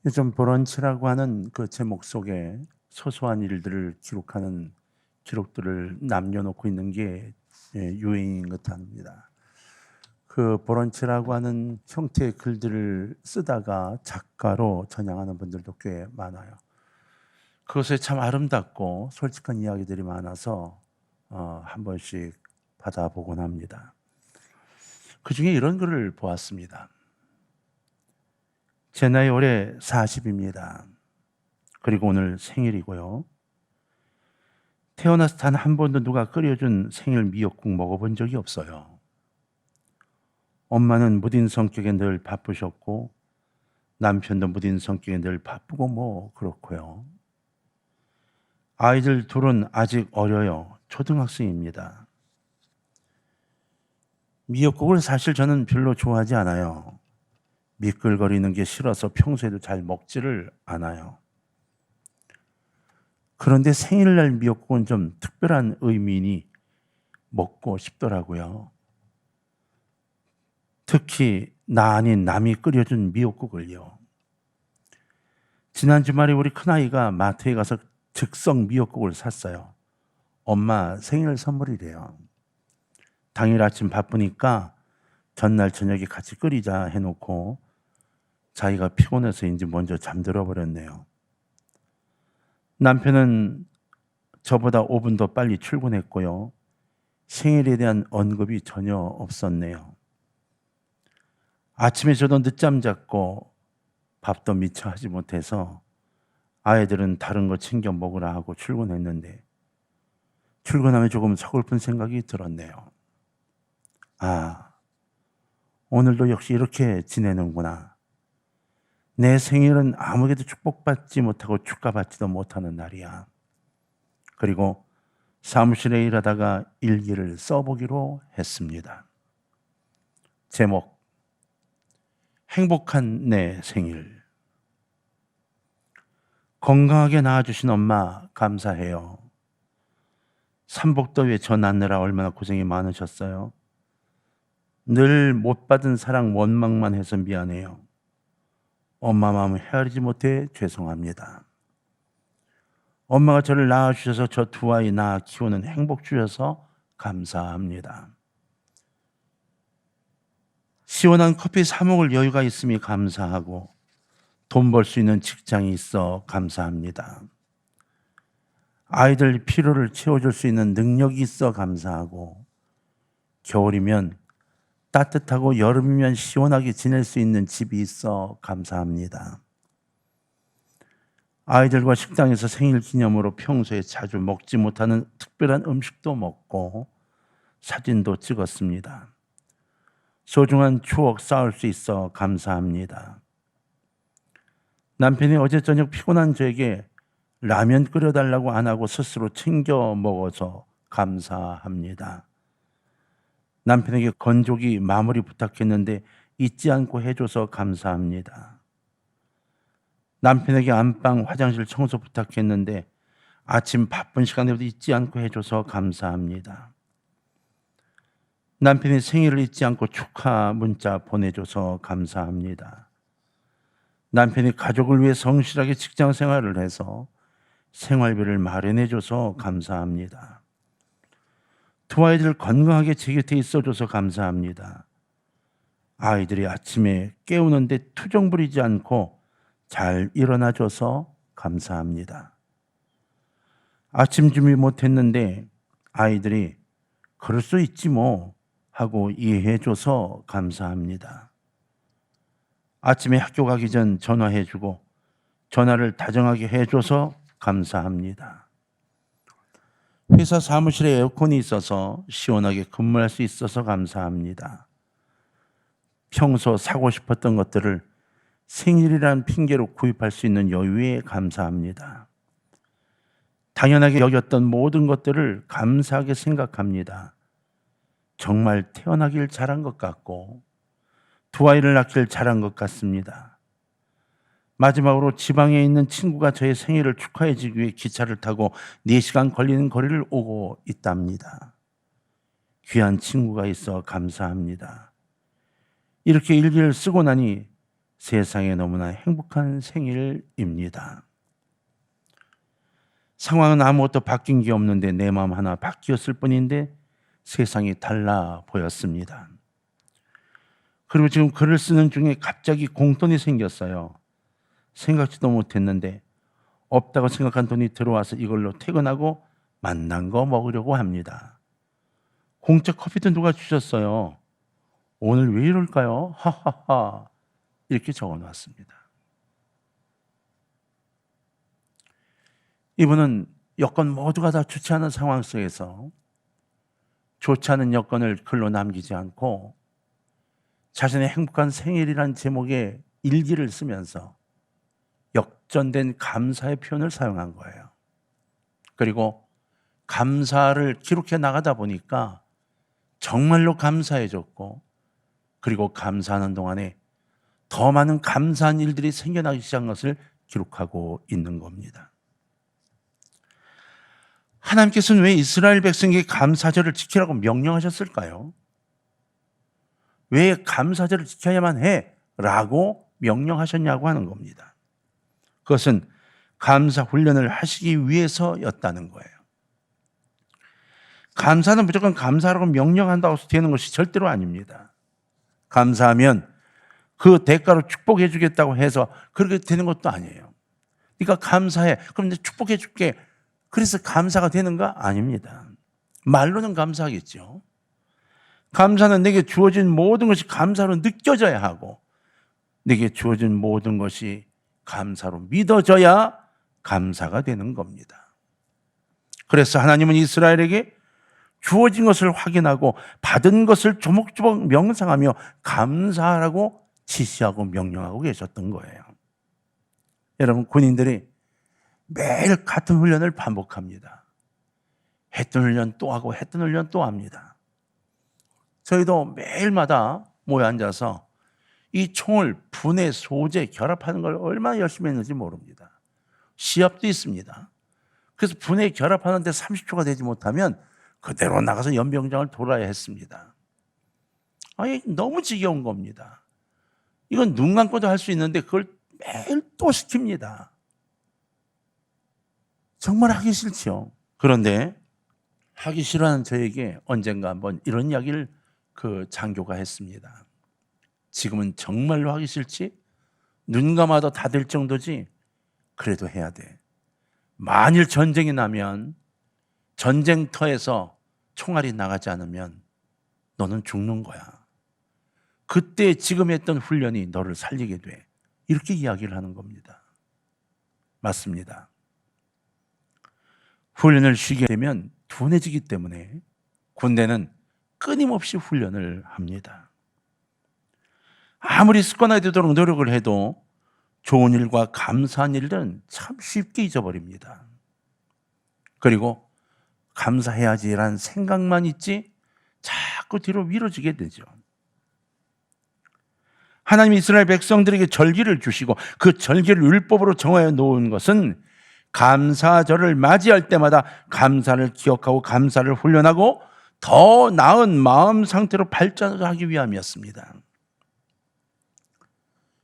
요즘 브런치라고 하는 그 제목 속에 소소한 일들을 기록하는 기록들을 남겨놓고 있는 게 유행인 것 같습니다. 그 브런치라고 하는 형태의 글들을 쓰다가 작가로 전향하는 분들도 꽤 많아요. 그것에 참 아름답고 솔직한 이야기들이 많아서 한 번씩 받아보곤 합니다. 그중에 이런 글을 보았습니다. 제 나이 올해 40입니다. 그리고 오늘 생일이고요. 태어나서 단 한 번도 누가 끓여준 생일 미역국 먹어본 적이 없어요. 엄마는 무딘 성격에 늘 바쁘셨고 남편도 무딘 성격에 늘 바쁘고 뭐 그렇고요. 아이들 둘은 아직 어려요. 초등학생입니다. 미역국을 사실 저는 별로 좋아하지 않아요. 미끌거리는 게 싫어서 평소에도 잘 먹지를 않아요. 그런데 생일날 미역국은 좀 특별한 의미니 먹고 싶더라고요. 특히 나 아닌 남이 끓여준 미역국을요. 지난 주말에 우리 큰아이가 마트에 가서 즉석 미역국을 샀어요. 엄마 생일 선물이래요. 당일 아침 바쁘니까 전날 저녁에 같이 끓이자 해놓고 자기가 피곤해서인지 먼저 잠들어 버렸네요. 남편은 저보다 5분 더 빨리 출근했고요. 생일에 대한 언급이 전혀 없었네요. 아침에 저도 늦잠 잤고 밥도 미처 하지 못해서 아이들은 다른 거 챙겨 먹으라 하고 출근했는데 출근하면 조금 서글픈 생각이 들었네요. 아, 오늘도 역시 이렇게 지내는구나. 내 생일은 아무에게도 축복받지 못하고 축하받지도 못하는 날이야. 그리고 사무실에 일하다가 일기를 써보기로 했습니다. 제목, 행복한 내 생일. 건강하게 낳아주신 엄마 감사해요. 삼복더위에 저 낳느라 얼마나 고생이 많으셨어요. 늘 못 받은 사랑 원망만 해서 미안해요. 엄마 마음 헤아리지 못해 죄송합니다. 엄마가 저를 낳아주셔서 저 두 아이 낳아 키우는 행복 주셔서 감사합니다. 시원한 커피 사 먹을 여유가 있음이 감사하고 돈 벌 수 있는 직장이 있어 감사합니다. 아이들 필요를 채워줄 수 있는 능력이 있어 감사하고 겨울이면 따뜻하고 여름이면 시원하게 지낼 수 있는 집이 있어 감사합니다. 아이들과 식당에서 생일 기념으로 평소에 자주 먹지 못하는 특별한 음식도 먹고 사진도 찍었습니다. 소중한 추억 쌓을 수 있어 감사합니다. 남편이 어제 저녁 피곤한 저에게 라면 끓여달라고 안 하고 스스로 챙겨 먹어서 감사합니다. 남편에게 건조기 마무리 부탁했는데 잊지 않고 해줘서 감사합니다. 남편에게 안방 화장실 청소 부탁했는데 아침 바쁜 시간에도 잊지 않고 해줘서 감사합니다. 남편이 생일을 잊지 않고 축하 문자 보내줘서 감사합니다. 남편이 가족을 위해 성실하게 직장 생활을 해서 생활비를 마련해줘서 감사합니다. 두 아이들 건강하게 제 곁에 있어줘서 감사합니다. 아이들이 아침에 깨우는데 투정 부리지 않고 잘 일어나줘서 감사합니다. 아침 준비 못했는데 아이들이 그럴 수 있지 뭐 하고 이해해줘서 감사합니다. 아침에 학교 가기 전 전화해주고 전화를 다정하게 해줘서 감사합니다. 회사 사무실에 에어컨이 있어서 시원하게 근무할 수 있어서 감사합니다. 평소 사고 싶었던 것들을 생일이란 핑계로 구입할 수 있는 여유에 감사합니다. 당연하게 여겼던 모든 것들을 감사하게 생각합니다. 정말 태어나길 잘한 것 같고 두 아이를 낳길 잘한 것 같습니다. 마지막으로 지방에 있는 친구가 저의 생일을 축하해 주기 위해 기차를 타고 4시간 걸리는 거리를 오고 있답니다. 귀한 친구가 있어 감사합니다. 이렇게 일기를 쓰고 나니 세상에 너무나 행복한 생일입니다. 상황은 아무것도 바뀐 게 없는데 내 마음 하나 바뀌었을 뿐인데 세상이 달라 보였습니다. 그리고 지금 글을 쓰는 중에 갑자기 공돈이 생겼어요. 생각지도 못했는데 없다고 생각한 돈이 들어와서 이걸로 퇴근하고 만난 거 먹으려고 합니다. 공짜 커피도 누가 주셨어요. 오늘 왜 이럴까요? 하하하. 이렇게 적어놨습니다. 이분은 여건 모두가 다 좋지 않은 상황 속에서 좋지 않은 여건을 글로 남기지 않고 자신의 행복한 생일이란 제목의 일기를 쓰면서 역전된 감사의 표현을 사용한 거예요. 그리고 감사를 기록해 나가다 보니까 정말로 감사해졌고, 그리고 감사하는 동안에 더 많은 감사한 일들이 생겨나기 시작한 것을 기록하고 있는 겁니다. 하나님께서는 왜 이스라엘 백성에게 감사절을 지키라고 명령하셨을까요? 왜 감사절을 지켜야만 해? 라고 명령하셨냐고 하는 겁니다. 그것은 감사 훈련을 하시기 위해서였다는 거예요. 감사는 무조건 감사라고 명령한다고 해서 되는 것이 절대로 아닙니다. 감사하면 그 대가로 축복해 주겠다고 해서 그렇게 되는 것도 아니에요. 네가 감사해. 그럼 내가 축복해 줄게. 그래서 감사가 되는가? 아닙니다. 말로는 감사하겠죠. 감사는 내게 주어진 모든 것이 감사로 느껴져야 하고, 내게 주어진 모든 것이 감사로 믿어져야 감사가 되는 겁니다. 그래서 하나님은 이스라엘에게 주어진 것을 확인하고 받은 것을 조목조목 명상하며 감사하라고 지시하고 명령하고 계셨던 거예요. 여러분, 군인들이 매일 같은 훈련을 반복합니다. 했던 훈련 또 하고 했던 훈련 또 합니다. 저희도 매일마다 모여 앉아서 이 총을 분해, 소재, 결합하는 걸 얼마나 열심히 했는지 모릅니다. 시합도 있습니다. 그래서 분해, 결합하는데 30초가 되지 못하면 그대로 나가서 연병장을 돌아야 했습니다. 아니, 너무 지겨운 겁니다. 이건 눈 감고도 할 수 있는데 그걸 매일 또 시킵니다. 정말 하기 싫죠. 그런데 하기 싫어하는 저에게 언젠가 한번 이런 이야기를 그 장교가 했습니다. 지금은 정말로 하기 싫지? 눈 감아도 다 될 정도지? 그래도 해야 돼. 만일 전쟁이 나면 전쟁터에서 총알이 나가지 않으면 너는 죽는 거야. 그때 지금 했던 훈련이 너를 살리게 돼. 이렇게 이야기를 하는 겁니다. 맞습니다. 훈련을 쉬게 되면 둔해지기 때문에 군대는 끊임없이 훈련을 합니다. 아무리 습관화되도록 노력을 해도 좋은 일과 감사한 일들은 참 쉽게 잊어버립니다. 그리고 감사해야지라는 생각만 있지 자꾸 뒤로 미뤄지게 되죠. 하나님이 이스라엘 백성들에게 절기를 주시고 그 절기를 율법으로 정하여 놓은 것은 감사절을 맞이할 때마다 감사를 기억하고 감사를 훈련하고 더 나은 마음 상태로 발전하기 위함이었습니다.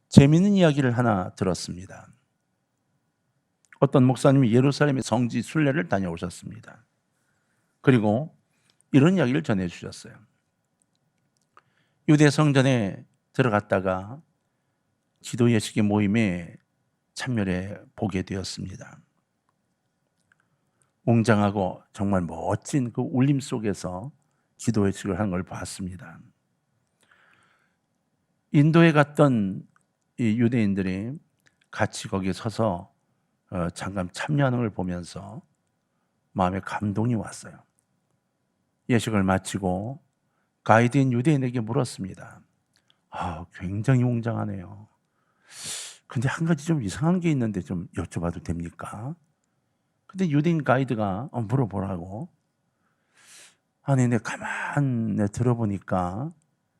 재미있는 이야기를 하나 들었습니다. 어떤 목사님이 예루살렘의 성지 순례를 다녀오셨습니다. 그리고 이런 이야기를 전해주셨어요. 유대 성전에 들어갔다가 기도 예식의 모임에 참여해 보게 되었습니다. 웅장하고 정말 멋진 그 울림 속에서 기도 예식을 하는 걸 봤습니다. 인도에 갔던 이 유대인들이 같이 거기에 서서 잠깐 참여하는 걸 보면서 마음에 감동이 왔어요. 예식을 마치고 가이드인 유대인에게 물었습니다. 굉장히 웅장하네요. 근데 한 가지 좀 이상한 게 있는데 좀 여쭤봐도 됩니까? 근데 유대인 가이드가 물어보라고. 아니, 내가 가만히 들어보니까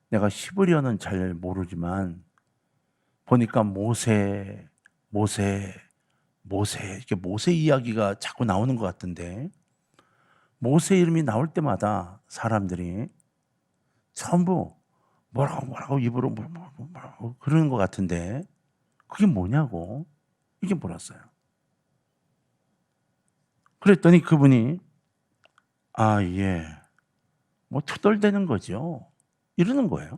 내가 히브리어는 잘 모르지만 보니까 모세 이렇게 모세 이야기가 자꾸 나오는 것 같은데 모세 이름이 나올 때마다 사람들이 전부 뭐라고 입으로 뭐라고 그러는 것 같은데 그게 뭐냐고 이게 물었어요. 그랬더니 그분이 예, 뭐 투덜대는 거죠. 이러는 거예요.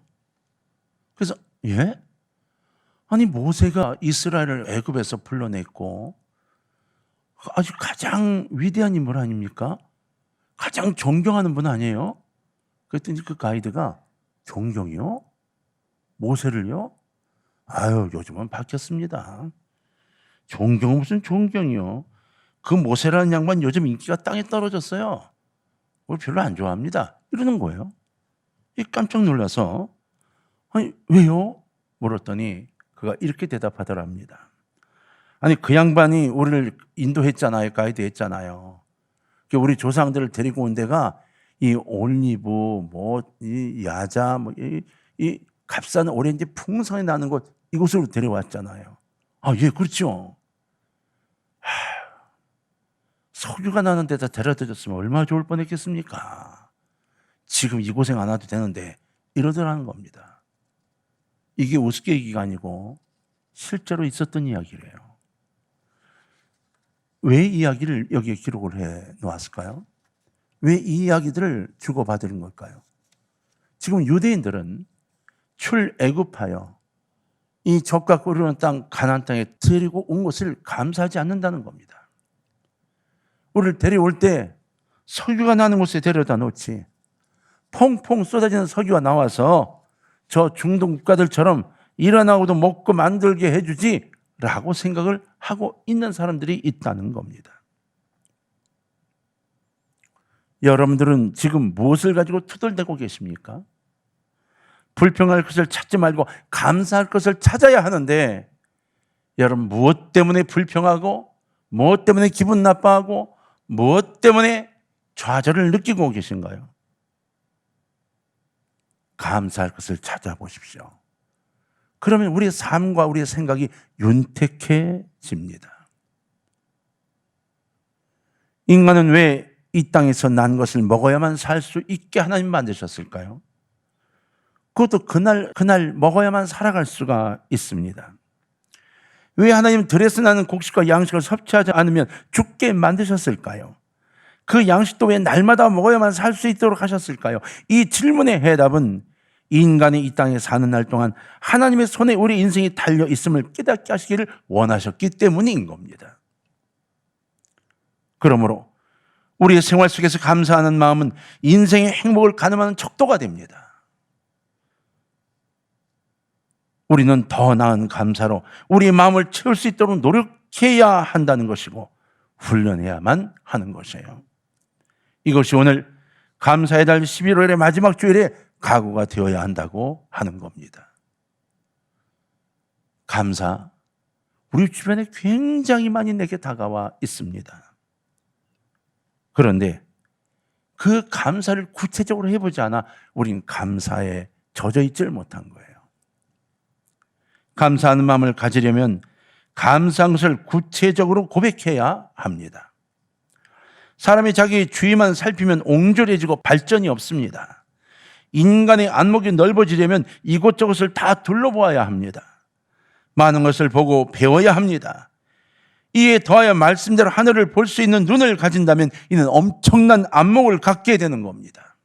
그래서 예? 아니 모세가 이스라엘을 애굽에서 불러냈고 아주 가장 위대한 인물 아닙니까? 가장 존경하는 분 아니에요? 그랬더니 그 가이드가 존경이요? 모세를요? 아유 요즘은 바뀌었습니다. 존경은 무슨 존경이요? 그 모세라는 양반 요즘 인기가 땅에 떨어졌어요. 그걸 별로 안 좋아합니다. 이러는 거예요. 깜짝 놀라서 아니 왜요? 물었더니 그가 이렇게 대답하더랍니다. 아니 그 양반이 우리를 인도했잖아요. 가이드 했잖아요. 우리 조상들을 데리고 온 데가 이 올리브 이 야자 이 값싼 오렌지 풍성이 나는 곳 이곳으로 데려왔잖아요. 예 그렇죠. 석유가 나는 데다 데려다 줬으면 얼마나 좋을 뻔했겠습니까? 지금 이 고생 안 해도 되는데 이러더라는 겁니다. 이게 우스갯기가 아니고 실제로 있었던 이야기래요. 왜 이 이야기를 여기에 기록을 해 놓았을까요? 왜 이 이야기들을 주고받은 걸까요? 지금 유대인들은 출애굽하여 이 젖과 꿀이 흐르는 땅 가나안 땅에 데리고 온 것을 감사하지 않는다는 겁니다. 우리를 데려올 때 석유가 나는 곳에 데려다 놓지 퐁퐁 쏟아지는 석유가 나와서 저 중동 국가들처럼 일어나고도 먹고 만들게 해주지 라고 생각을 하고 있는 사람들이 있다는 겁니다. 여러분들은 지금 무엇을 가지고 투덜대고 계십니까? 불평할 것을 찾지 말고 감사할 것을 찾아야 하는데 여러분 무엇 때문에 불평하고 무엇 때문에 기분 나빠하고 무엇 때문에 좌절을 느끼고 계신가요? 감사할 것을 찾아보십시오. 그러면 우리의 삶과 우리의 생각이 윤택해집니다. 인간은 왜 이 땅에서 난 것을 먹어야만 살 수 있게 하나님 만드셨을까요? 그것도 그날 먹어야만 살아갈 수가 있습니다. 왜 하나님 들에서 나는 곡식과 양식을 섭취하지 않으면 죽게 만드셨을까요? 그 양식도 왜 날마다 먹어야만 살 수 있도록 하셨을까요? 이 질문의 해답은 인간이 이 땅에 사는 날 동안 하나님의 손에 우리 인생이 달려 있음을 깨닫게 하시기를 원하셨기 때문인 겁니다. 그러므로 우리의 생활 속에서 감사하는 마음은 인생의 행복을 가늠하는 척도가 됩니다. 우리는 더 나은 감사로 우리의 마음을 채울 수 있도록 노력해야 한다는 것이고 훈련해야만 하는 것이에요. 이것이 오늘 감사의 달 11월의 마지막 주일에 각오가 되어야 한다고 하는 겁니다. 감사, 우리 주변에 굉장히 많이 내게 다가와 있습니다. 그런데 그 감사를 구체적으로 해보지 않아 우린 감사에 젖어 있질 못한 거예요. 감사하는 마음을 가지려면 감사한 것을 구체적으로 고백해야 합니다. 사람이 자기 주위만 살피면 옹졸해지고 발전이 없습니다. 인간의 안목이 넓어지려면 이곳저곳을 다 둘러보아야 합니다. 많은 것을 보고 배워야 합니다. 이에 더하여 말씀대로 하늘을 볼 수 있는 눈을 가진다면 이는 엄청난 안목을 갖게 되는 겁니다.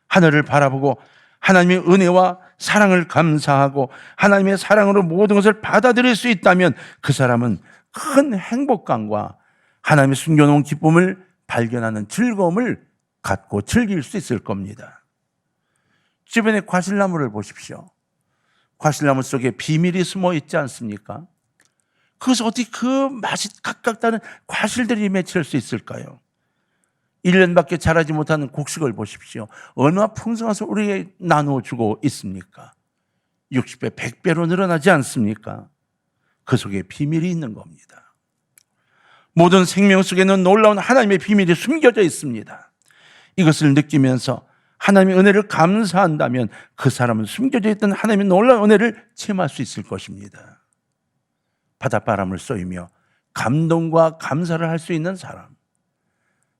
하늘을 바라보고 하나님의 은혜와 사랑을 감사하고 하나님의 사랑으로 모든 것을 받아들일 수 있다면 그 사람은 큰 행복감과 하나님의 숨겨놓은 기쁨을 발견하는 즐거움을 갖고 즐길 수 있을 겁니다. 주변에 과실나무를 보십시오. 과실나무 속에 비밀이 숨어 있지 않습니까? 그것을 어떻게 그 맛이 각각 다른 과실들이 맺힐 수 있을까요? 1년밖에 자라지 못하는 곡식을 보십시오. 얼마나 풍성해서 우리에게 나누어주고 있습니까? 60배, 100배로 늘어나지 않습니까? 그 속에 비밀이 있는 겁니다. 모든 생명 속에는 놀라운 하나님의 비밀이 숨겨져 있습니다. 이것을 느끼면서 하나님의 은혜를 감사한다면 그 사람은 숨겨져 있던 하나님의 놀라운 은혜를 체험할 수 있을 것입니다. 바닷바람을 쏘이며 감동과 감사를 할 수 있는 사람,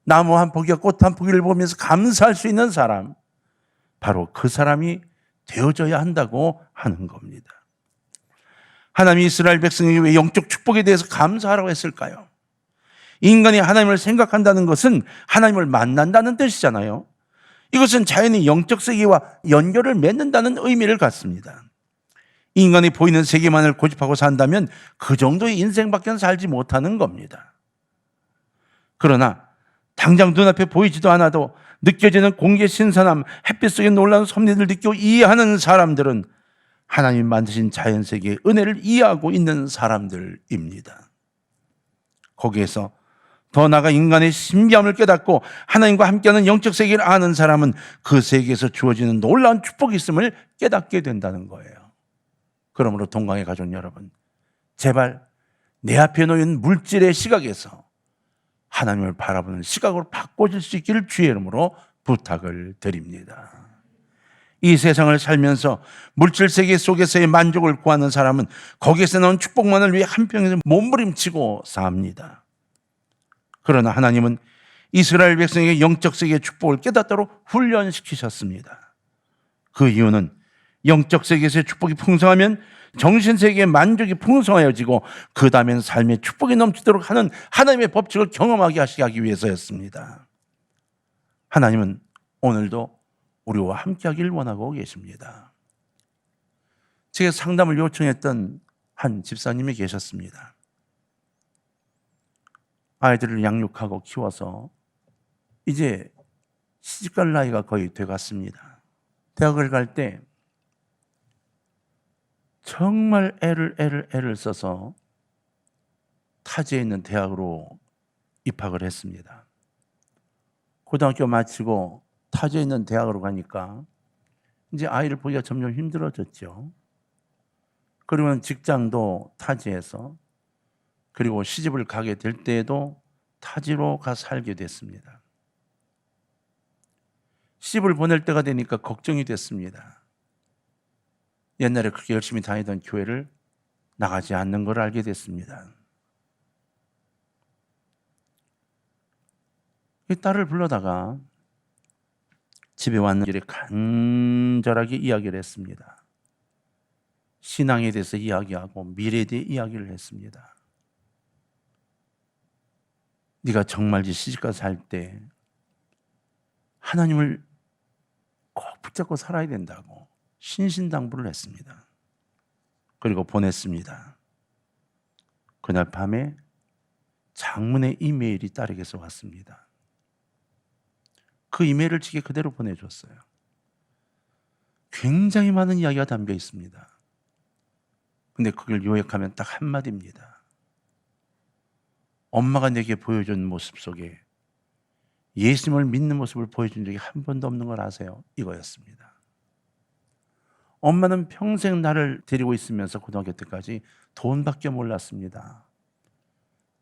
나무 한 포기와 꽃 한 포기를 보면서 감사할 수 있는 사람, 바로 그 사람이 되어져야 한다고 하는 겁니다. 하나님이 이스라엘 백성에게 왜 영적 축복에 대해서 감사하라고 했을까요? 인간이 하나님을 생각한다는 것은 하나님을 만난다는 뜻이잖아요. 이것은 자연히 영적 세계와 연결을 맺는다는 의미를 갖습니다. 인간이 보이는 세계만을 고집하고 산다면 그 정도의 인생밖에 살지 못하는 겁니다. 그러나 당장 눈앞에 보이지도 않아도 느껴지는 공기의 신선함, 햇빛 속의 놀라운 섭리를 느끼고 이해하는 사람들은 하나님이 만드신 자연세계의 은혜를 이해하고 있는 사람들입니다. 거기에서 더 나아가 인간의 신비함을 깨닫고 하나님과 함께하는 영적 세계를 아는 사람은 그 세계에서 주어지는 놀라운 축복이 있음을 깨닫게 된다는 거예요. 그러므로 동강의 가족 여러분, 제발 내 앞에 놓인 물질의 시각에서 하나님을 바라보는 시각으로 바꿔줄 수 있기를 주의 이름으로 부탁을 드립니다. 이 세상을 살면서 물질 세계 속에서의 만족을 구하는 사람은 거기에서 나온 축복만을 위해 한평생 몸부림치고 삽니다. 그러나 하나님은 이스라엘 백성에게 영적 세계의 축복을 깨닫도록 훈련시키셨습니다. 그 이유는 영적 세계에서의 축복이 풍성하면 정신세계의 만족이 풍성하여지고 그 다음엔 삶의 축복이 넘치도록 하는 하나님의 법칙을 경험하게 하시기 위해서였습니다. 하나님은 오늘도 우리와 함께하기를 원하고 계십니다. 제가 상담을 요청했던 한 집사님이 계셨습니다. 아이들을 양육하고 키워서 이제 시집갈 나이가 거의 돼갔습니다. 대학을 갈 때 정말 애를 써서 타지에 있는 대학으로 입학을 했습니다. 고등학교 마치고 타지에 있는 대학으로 가니까 이제 아이를 보기가 점점 힘들어졌죠. 그러면 직장도 타지에서, 그리고 시집을 가게 될 때에도 타지로 가 살게 됐습니다. 시집을 보낼 때가 되니까 걱정이 됐습니다. 옛날에 그렇게 열심히 다니던 교회를 나가지 않는 걸 알게 됐습니다. 이 딸을 불러다가 집에 왔는 길에 간절하게 이야기를 했습니다. 신앙에 대해서 이야기하고 미래에 대해 이야기를 했습니다. 네가 정말 시집가서 살 때 하나님을 꼭 붙잡고 살아야 된다고 신신당부를 했습니다. 그리고 보냈습니다. 그날 밤에 장문의 이메일이 딸에게서 왔습니다. 그 이메일을 제게 그대로 보내줬어요. 굉장히 많은 이야기가 담겨 있습니다. 근데 그걸 요약하면 딱 한마디입니다. 엄마가 내게 보여준 모습 속에 예수님을 믿는 모습을 보여준 적이 한 번도 없는 걸 아세요? 이거였습니다. 엄마는 평생 나를 데리고 있으면서 고등학교 때까지 돈밖에 몰랐습니다.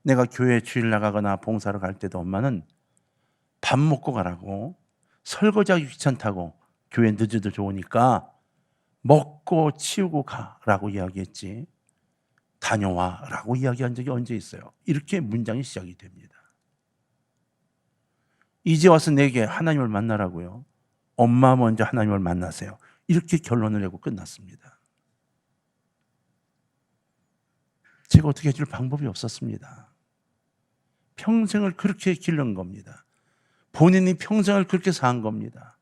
내가 교회 주일 나가거나 봉사를 갈 때도 엄마는 밥 먹고 가라고, 설거지하기 귀찮다고, 교회 늦어도 좋으니까 먹고 치우고 가라고 이야기했지 다녀와라고 이야기한 적이 언제 있어요? 이렇게 문장이 시작이 됩니다. 이제 와서 내게 하나님을 만나라고요? 엄마 먼저 하나님을 만나세요. 이렇게 결론을 내고 끝났습니다. 제가 어떻게 해줄 방법이 없었습니다. 평생을 그렇게 기른 겁니다. 본인이 평생을 그렇게 산 겁니다.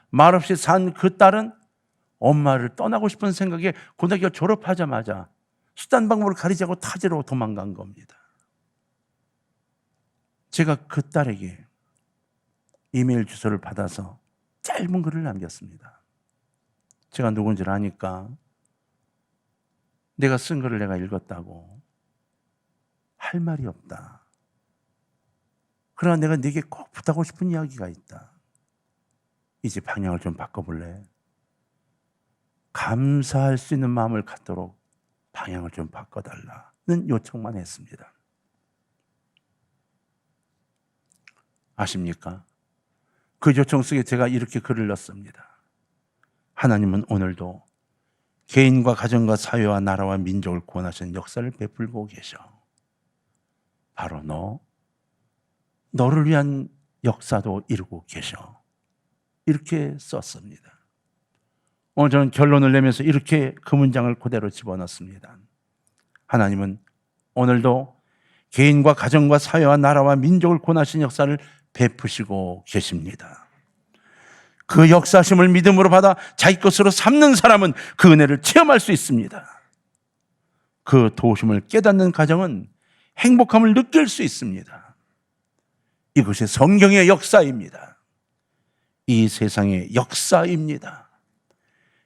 말없이 산 그 딸은 엄마를 떠나고 싶은 생각에 고등학교 졸업하자마자 수단 방법을 가리지 않고 타지로 도망간 겁니다. 제가 그 딸에게 이메일 주소를 받아서 짧은 글을 남겼습니다. 제가 누군지를 아니까 내가 쓴 글을 내가 읽었다고 할 말이 없다. 그러나 내가 네게 꼭 부탁하고 싶은 이야기가 있다. 이제 방향을 좀 바꿔볼래? 감사할 수 있는 마음을 갖도록 방향을 좀 바꿔달라는 요청만 했습니다. 아십니까? 그 요청 속에 제가 이렇게 글을 넣습니다. 하나님은 오늘도 개인과 가정과 사회와 나라와 민족을 구원하시는 역사를 베풀고 계셔. 바로 너를 위한 역사도 이루고 계셔. 이렇게 썼습니다. 오늘 저는 결론을 내면서 이렇게 그 문장을 그대로 집어넣습니다. 하나님은 오늘도 개인과 가정과 사회와 나라와 민족을 구원하신 역사를 베푸시고 계십니다. 그 역사심을 믿음으로 받아 자기 것으로 삼는 사람은 그 은혜를 체험할 수 있습니다. 그 도우심을 깨닫는 가정은 행복함을 느낄 수 있습니다. 이것이 성경의 역사입니다. 이 세상의 역사입니다.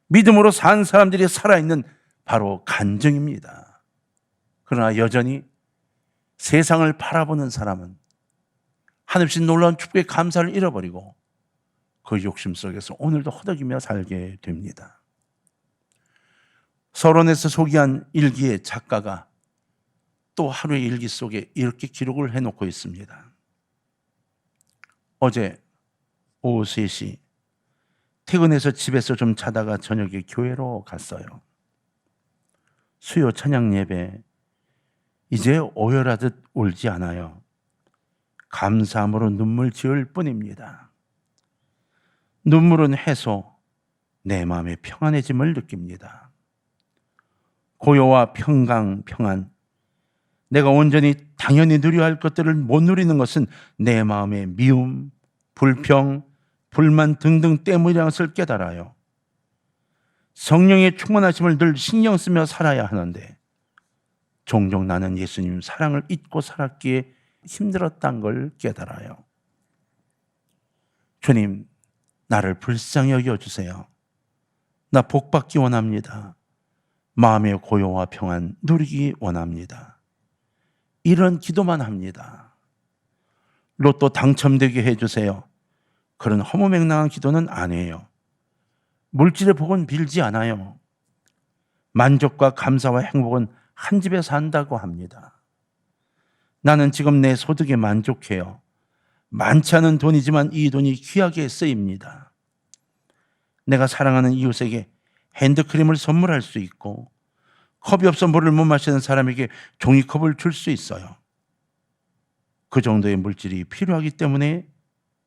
믿음으로 산 사람들이 살아있는 바로 간증입니다. 그러나 여전히 세상을 바라보는 사람은 한없이 놀라운 축복의 감사를 잃어버리고 그 욕심 속에서 오늘도 허덕이며 살게 됩니다. 서론에서 소개한 일기의 작가가 또 하루의 일기 속에 이렇게 기록을 해놓고 있습니다. 어제 오후 3시 퇴근해서 집에서 좀 자다가 저녁에 교회로 갔어요. 수요 찬양 예배 이제 오열하듯 울지 않아요. 감사함으로 눈물 지을 뿐입니다. 눈물은 해소, 내 마음의 평안해짐을 느낍니다. 고요와 평강, 평안, 내가 온전히 당연히 누려야 할 것들을 못 누리는 것은 내 마음의 미움, 불평, 불만 등등 때문이라는 것을 깨달아요. 성령의 충만하심을 늘 신경 쓰며 살아야 하는데 종종 나는 예수님 사랑을 잊고 살았기에 힘들었다는 걸 깨달아요. 주님, 나를 불쌍히 여겨주세요. 나 복받기 원합니다. 마음의 고요와 평안 누리기 원합니다. 이런 기도만 합니다. 로또 당첨되게 해주세요. 그런 허무맹랑한 기도는 안 해요. 물질의 복은 빌지 않아요. 만족과 감사와 행복은 한 집에 산다고 합니다. 나는 지금 내 소득에 만족해요. 많지 않은 돈이지만 이 돈이 귀하게 쓰입니다. 내가 사랑하는 이웃에게 핸드크림을 선물할 수 있고 컵이 없어 물을 못 마시는 사람에게 종이컵을 줄 수 있어요. 그 정도의 물질이 필요하기 때문에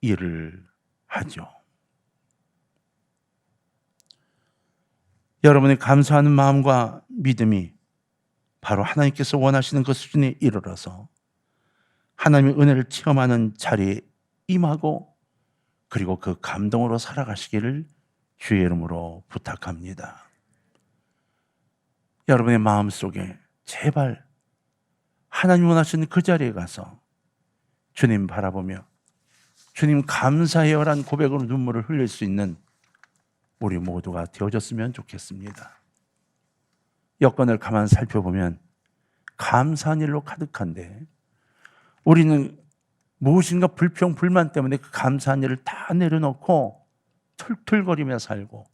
일을 하죠. 여러분의 감사하는 마음과 믿음이 바로 하나님께서 원하시는 그 수준에 이르러서 하나님의 은혜를 체험하는 자리에 임하고 그리고 그 감동으로 살아가시기를 주의 이름으로 부탁합니다. 여러분의 마음속에 제발 하나님 원하시는 그 자리에 가서 주님 바라보며 주님 감사해요란 고백으로 눈물을 흘릴 수 있는 우리 모두가 되어졌으면 좋겠습니다. 여건을 가만 살펴보면 감사한 일로 가득한데 우리는 무엇인가 불평, 불만 때문에 그 감사한 일을 다 내려놓고 툴툴거리며 살고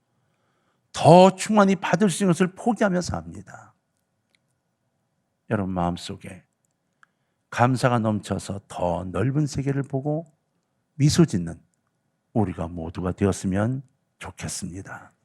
더 충만히 받을 수 있는 것을 포기하며 삽니다. 여러분 마음속에 감사가 넘쳐서 더 넓은 세계를 보고 미소 짓는 우리가 모두가 되었으면 좋겠습니다.